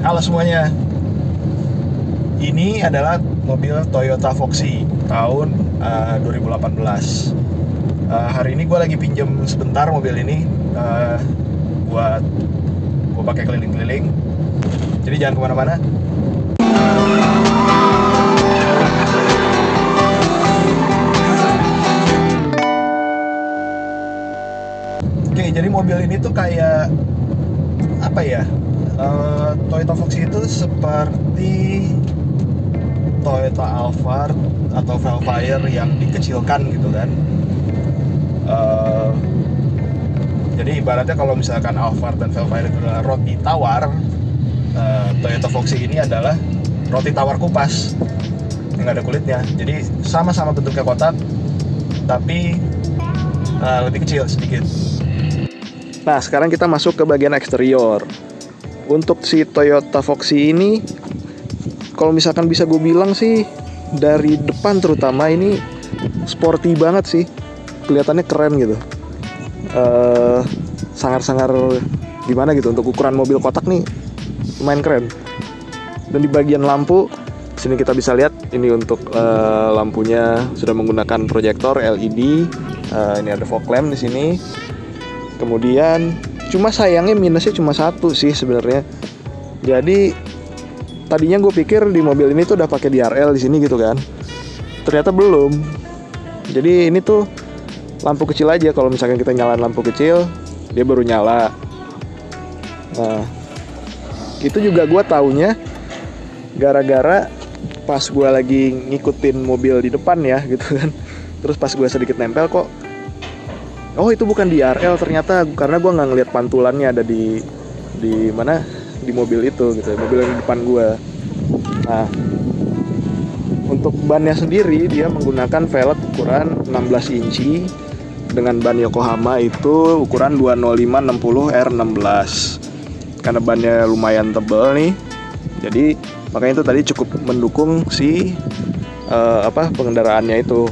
Halo semuanya. Ini adalah mobil Toyota Foxy tahun 2018. Hari ini gue lagi pinjam sebentar mobil ini buat gue pakai keliling-keliling. Jadi jangan kemana-mana. Oke, jadi mobil ini tuh kayak apa ya? Toyota Foxy itu seperti Toyota Alphard atau Velfire yang dikecilkan gitu kan. Jadi ibaratnya kalau misalkan Alphard dan Velfire itu adalah roti tawar, Toyota Foxy ini adalah roti tawar kupas yang nggak ada kulitnya. Jadi sama-sama bentuknya kotak, tapi lebih kecil sedikit. Nah, sekarang kita masuk ke bagian eksterior. Untuk si Toyota Foxy ini, kalau misalkan bisa gue bilang sih, dari depan terutama ini sporty banget sih. Kelihatannya keren gitu. Sangar-sangar gimana gitu, untuk ukuran mobil kotak nih lumayan keren. Dan di bagian lampu sini kita bisa lihat ini untuk lampunya sudah menggunakan proyektor LED. Ini ada fog lamp di sini. Kemudian cuma sayangnya minusnya cuma satu sih sebenarnya. Jadi tadinya gue pikir di mobil ini tuh udah pakai DRL di sini gitu kan. Ternyata belum. Jadi ini tuh lampu kecil aja. Kalau misalkan kita nyalain lampu kecil, dia baru nyala. Nah, itu juga gue taunya gara-gara pas gue lagi ngikutin mobil di depan ya gitu kan. Terus pas gue sedikit nempel kok, oh itu bukan DRL ternyata, karena gue nggak ngeliat pantulannya ada di mana di mobil itu gitu, mobil yang di depan gue. Nah, untuk bannya sendiri dia menggunakan velg ukuran 16 inci dengan ban Yokohama itu ukuran 205/60 R16. Karena bannya lumayan tebal nih, jadi makanya itu tadi cukup mendukung si pengendaraannya itu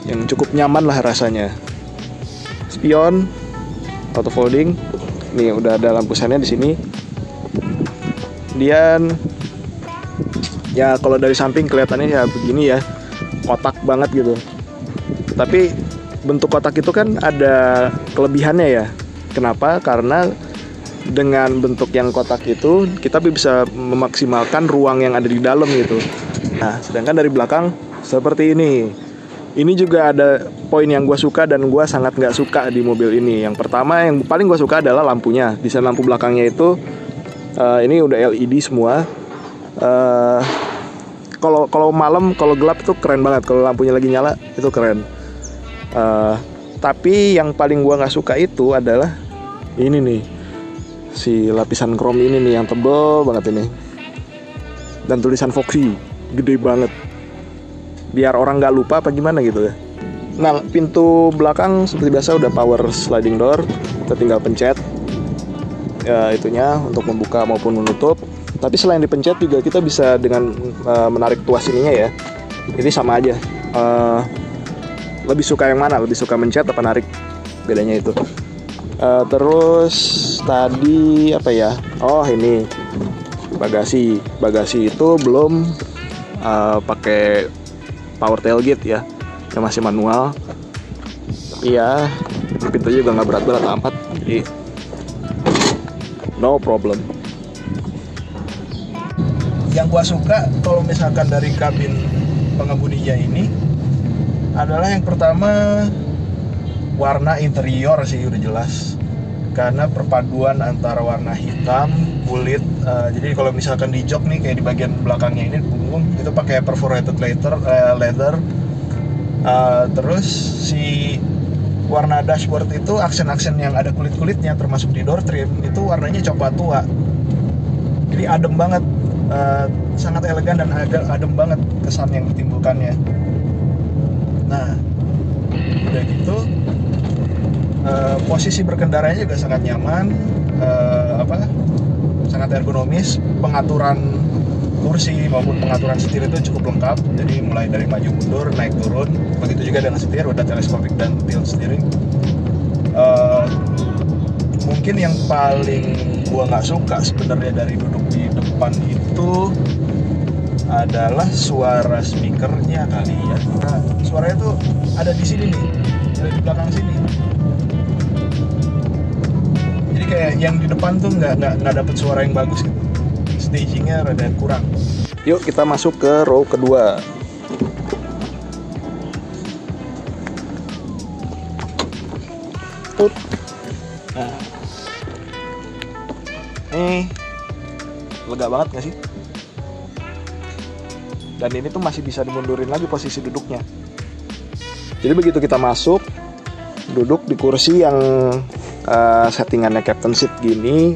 yang cukup nyaman lah rasanya. Spion auto folding, nih udah ada lampu sennya di sini. Kemudian ya kalau dari samping kelihatannya ya begini ya, kotak banget gitu. Tapi bentuk kotak itu kan ada kelebihannya ya. Kenapa? Karena dengan bentuk yang kotak itu kita bisa memaksimalkan ruang yang ada di dalam gitu. Nah, sedangkan dari belakang seperti ini. Ini juga ada poin yang gue suka dan gue sangat nggak suka di mobil ini. Yang pertama, yang paling gue suka adalah lampunya. Desain lampu belakangnya itu ini udah LED semua. Kalau malam, kalau gelap itu keren banget. Kalau lampunya lagi nyala itu keren. Tapi yang paling gue nggak suka itu adalah ini nih, si lapisan krom ini nih yang tebel banget ini. Dan tulisan Foxy gede banget. Biar orang nggak lupa apa gimana gitu ya. Nah, pintu belakang seperti biasa udah power sliding door. Kita tinggal pencet ya, itunya untuk membuka maupun menutup. Tapi selain dipencet juga kita bisa dengan menarik tuas ininya ya. Ini sama aja. Lebih suka yang mana? Lebih suka mencet apa narik? Bedanya itu. Terus tadi apa ya? Oh ini bagasi. Bagasi itu belum pakai power tailgate ya, yang masih manual. Iya, pintunya juga nggak berat-berat amat, jadi no problem. Yang gua suka kalau misalkan dari kabin pengemudinya ini adalah yang pertama warna interior sih udah jelas, karena perpaduan antara warna hitam, kulit. Jadi kalau misalkan di jok nih, kayak di bagian belakangnya ini punggung itu pakai perforated leather. Terus si warna dashboard itu aksen-aksen yang ada kulit-kulitnya, termasuk di door trim itu warnanya coklat tua. Jadi adem banget, sangat elegan dan adem banget kesan yang ditimbulkannya. Nah, udah gitu posisi berkendaranya juga sangat nyaman, sangat ergonomis. Pengaturan kursi maupun pengaturan setir itu cukup lengkap. Jadi mulai dari maju mundur, naik turun, begitu juga dengan setir, udah teleskopik dan tilt steering. mungkin yang paling gua nggak suka sebenarnya dari duduk di depan itu adalah suara speakernya kali ya. Nah, suaranya tuh ada di sini nih, ada di belakang sini. Jadi kayak yang di depan tuh nggak dapet suara yang bagus gitu. Stagingnya rada kurang. Yuk kita masuk ke row kedua. Nah, ini lega banget gak sih? Dan ini tuh masih bisa dimundurin lagi posisi duduknya. Jadi begitu kita masuk, duduk di kursi yang settingannya captain seat gini.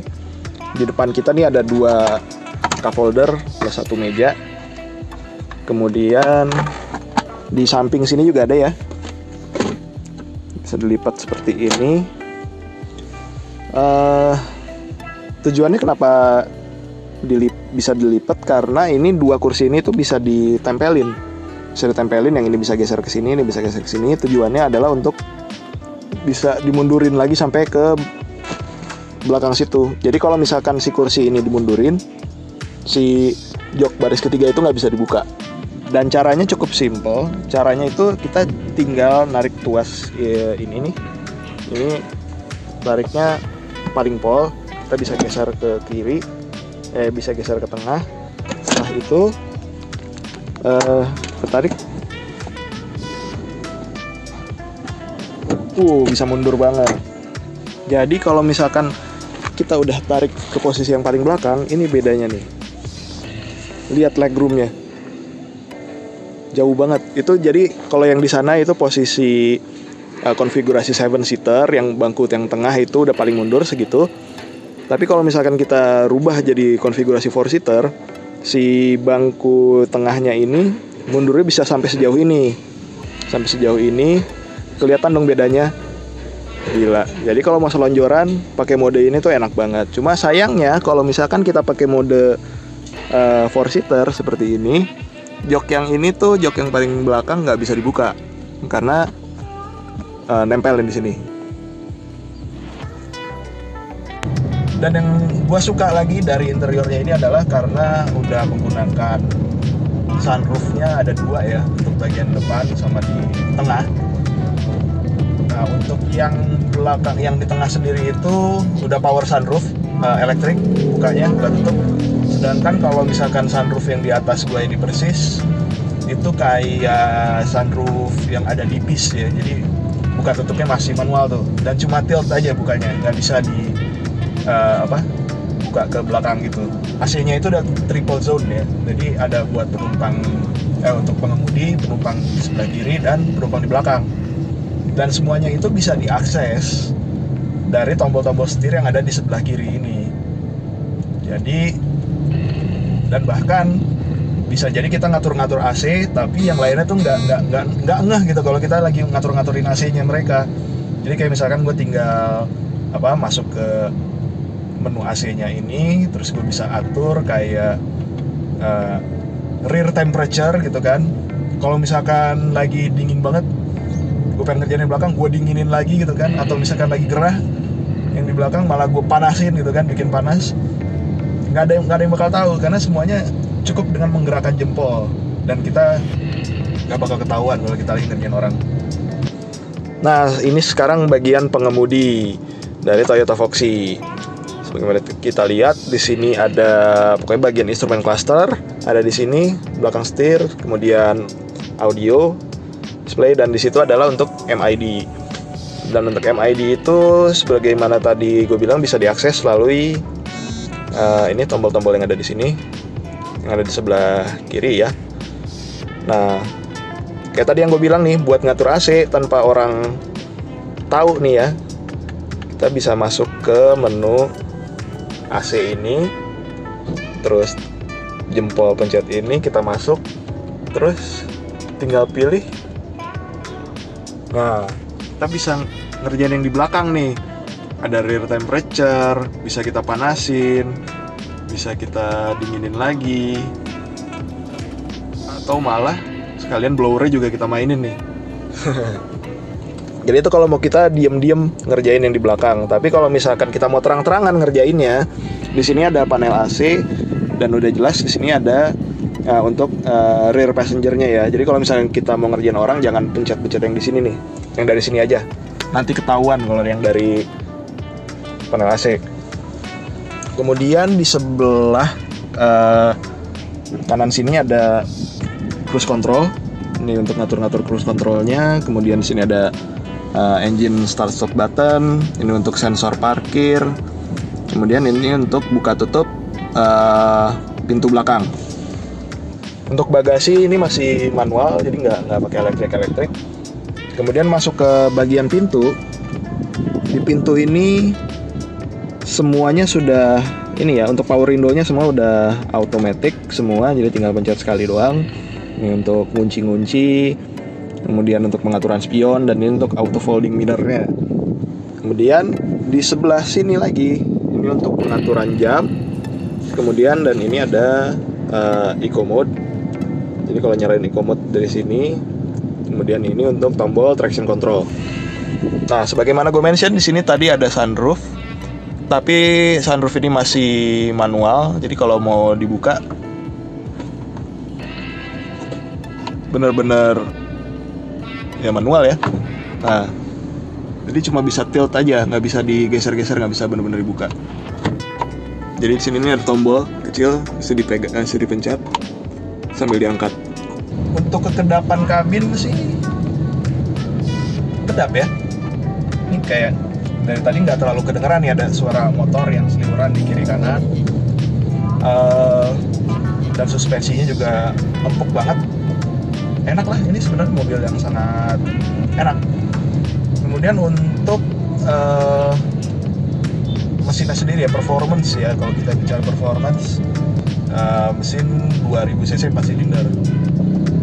Di depan kita nih ada 2 cup holder plus 1 meja. Kemudian di samping sini juga ada ya, bisa dilipat seperti ini. Tujuannya kenapa bisa dilipat, karena ini 2 kursi ini tuh bisa ditempelin, yang ini bisa geser ke sini, ini bisa geser ke sini. Tujuannya adalah untuk bisa dimundurin lagi sampai ke belakang situ. Jadi kalau misalkan si kursi ini dimundurin, si jok baris ketiga itu nggak bisa dibuka. Dan caranya cukup simple. Caranya itu kita tinggal narik tuas ini nih. Ini tariknya paling pol, kita bisa geser ke kiri, bisa geser ke tengah. Setelah itu ketarik, bisa mundur banget. Jadi kalau misalkan kita udah tarik ke posisi yang paling belakang, ini bedanya nih. Lihat legroomnya, jauh banget. Itu jadi kalau yang di sana itu posisi konfigurasi 7-seater, yang bangku yang tengah itu udah paling mundur segitu. Tapi kalau misalkan kita rubah jadi konfigurasi 4-seater, si bangku tengahnya ini mundurnya bisa sampai sejauh ini. Sampai sejauh ini, kelihatan dong bedanya. Gila. Jadi kalau mau selonjoran pakai mode ini tuh enak banget. Cuma sayangnya kalau misalkan kita pakai mode 4-seater seperti ini, jok yang ini tuh, jok yang paling belakang nggak bisa dibuka karena nempelin di sini. Dan yang gue suka lagi dari interiornya ini adalah karena udah menggunakan sunroofnya ada 2 ya, untuk bagian depan sama di tengah. Nah, untuk yang belakang, yang di tengah sendiri itu udah power sunroof, elektrik, bukanya nggak tutup. Sedangkan kalau misalkan sunroof yang di atas gue ini persis, itu kayak sunroof yang ada di bis ya. Jadi buka tutupnya masih manual tuh, dan cuma tilt aja bukanya, nggak bisa di buka ke belakang gitu. AC-nya itu udah triple zone ya, jadi ada buat penumpang, untuk pengemudi, penumpang di sebelah kiri dan penumpang di belakang. Dan semuanya itu bisa diakses dari tombol-tombol setir yang ada di sebelah kiri ini. Jadi, dan bahkan bisa jadi kita ngatur-ngatur AC, tapi yang lainnya tuh nggak ngeh gitu kalau kita lagi ngatur-ngaturin AC-nya mereka. Jadi kayak misalkan gue tinggal masuk ke menu AC-nya ini, terus gue bisa atur kayak rear temperature gitu kan. Kalau misalkan lagi dingin banget, gue pengen ngerjain di belakang, gue dinginin lagi gitu kan. Atau misalkan lagi gerah, yang di belakang malah gue panasin gitu kan, bikin panas. Nggak ada yang bakal tahu, karena semuanya cukup dengan menggerakkan jempol, dan kita nggak bakal ketahuan kalau kita lagi ngerjain orang. Nah, ini sekarang bagian pengemudi dari Toyota Foxy. Sebagaimana kita lihat di sini ada pokoknya bagian instrumen cluster, ada di sini belakang setir, kemudian audio, display, dan di situ adalah untuk MID. Dan untuk MID itu sebagaimana tadi gue bilang bisa diakses melalui ini tombol-tombol yang ada di sini, yang ada di sebelah kiri ya. Nah, kayak tadi yang gue bilang nih, buat ngatur AC tanpa orang tahu nih ya, kita bisa masuk ke menu AC ini, terus jempol pencet ini kita masuk, terus tinggal pilih. Nah, kita bisa ngerjain yang di belakang nih. Ada rear temperature, bisa kita panasin, bisa kita dinginin lagi, atau malah sekalian blowernya juga kita mainin nih. Jadi itu kalau mau kita diem-diem ngerjain yang di belakang. Tapi kalau misalkan kita mau terang-terangan ngerjainnya, di sini ada panel AC dan udah jelas di sini ada untuk rear passengernya ya. Jadi kalau misalkan kita mau ngerjain orang, jangan pencet-pencet yang di sini nih, yang dari sini aja. Nanti ketahuan kalau yang dari panel AC. Kemudian di sebelah kanan sini ada cruise control. Ini untuk ngatur-ngatur cruise controlnya. Kemudian di sini ada engine start stop button. Ini untuk sensor parkir. Kemudian ini untuk buka tutup pintu belakang. Untuk bagasi ini masih manual, jadi nggak pakai elektrik. Kemudian masuk ke bagian pintu. Di pintu ini semuanya sudah ini ya, untuk power window-nya semua udah automatic semua, jadi tinggal pencet sekali doang. Ini untuk ngunci-ngunci, kemudian untuk pengaturan spion, dan ini untuk auto folding mirror-nya. Kemudian di sebelah sini lagi, ini untuk pengaturan jam. Kemudian dan ini ada eco mode. Jadi kalau nyalain eco mode dari sini. Kemudian ini untuk tombol traction control. Nah, sebagaimana gue mention di sini tadi ada sunroof. Tapi sunroof ini masih manual. Jadi kalau mau dibuka bener-bener ya manual ya. Nah, jadi cuma bisa tilt aja, nggak bisa digeser-geser, nggak bisa bener-bener dibuka. Jadi di sini ada tombol kecil, bisa dipegang, bisa dipencet sambil diangkat. Untuk kekedapan kabin sih kedap ya. Ini kayak dari tadi nggak terlalu kedengeran ya, ada suara motor yang seliweran di kiri kanan. Dan suspensinya juga empuk banget. Enak lah, ini sebenarnya mobil yang sangat enak. Kemudian untuk mesinnya sendiri ya, performance ya, kalau kita bicara performance, mesin 2000 cc 4 silinder.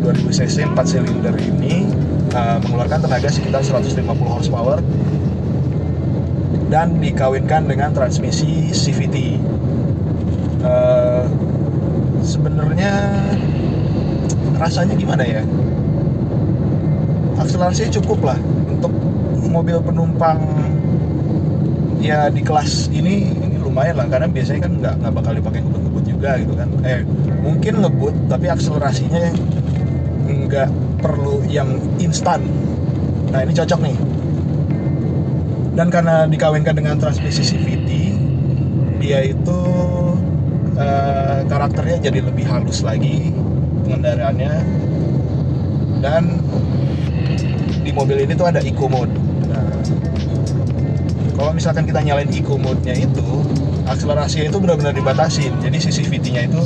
2000 cc 4 silinder ini mengeluarkan tenaga sekitar 150 horsepower dan dikawinkan dengan transmisi CVT. Sebenarnya rasanya gimana ya? Akselerasinya cukup lah untuk mobil penumpang ya di kelas ini lumayan lah, karena biasanya kan nggak bakal dipakai ngebut-ngebut juga gitu kan. Mungkin ngebut tapi akselerasinya nggak perlu yang instan. Nah, ini cocok nih. Dan karena dikawinkan dengan transmisi CVT, dia itu karakternya jadi lebih halus lagi pengendaraannya. Dan di mobil ini tuh ada eco mode. Nah, kalau misalkan kita nyalain eco mode-nya itu, akselerasinya itu benar-benar dibatasin. Jadi si CVT-nya itu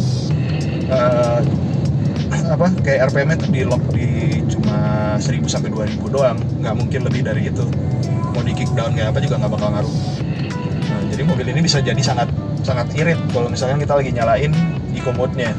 kayak RPM-nya tuh di lock di cuma 1000 sampai 2000 doang, nggak mungkin lebih dari itu. Mau di kick down kayak apa juga nggak bakal ngaruh. Nah, jadi mobil ini bisa jadi sangat irit kalau misalkan kita lagi nyalain eco mode-nya.